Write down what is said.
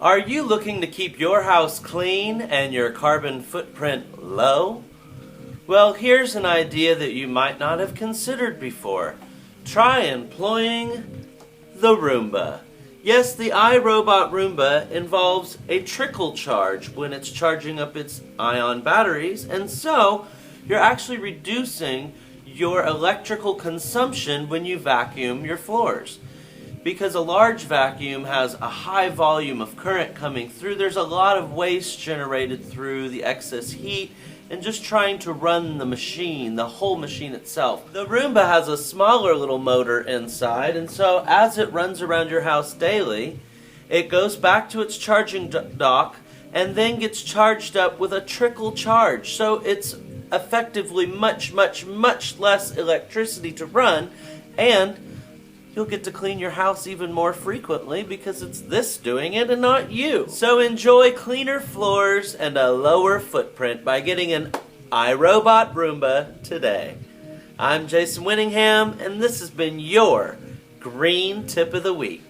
Are you looking to keep your house clean and your carbon footprint low? Well, here's an idea that you might not have considered before. Try employing the Roomba. Yes, the iRobot Roomba involves a trickle charge when it's charging up its ion batteries, and so you're actually reducing your electrical consumption when you vacuum your floors. Because a large vacuum has a high volume of current coming through, there's a lot of waste generated through the excess heat and just trying to run the machine, the whole machine itself. The Roomba has a smaller little motor inside, and so as it runs around your house daily, it goes back to its charging dock and then gets charged up with a trickle charge. So it's effectively much less electricity to run, and you'll get to clean your house even more frequently because it's this doing it and not you. So enjoy cleaner floors and a lower footprint by getting an iRobot Roomba today. I'm Jason Winningham, and this has been your Green Tip of the Week.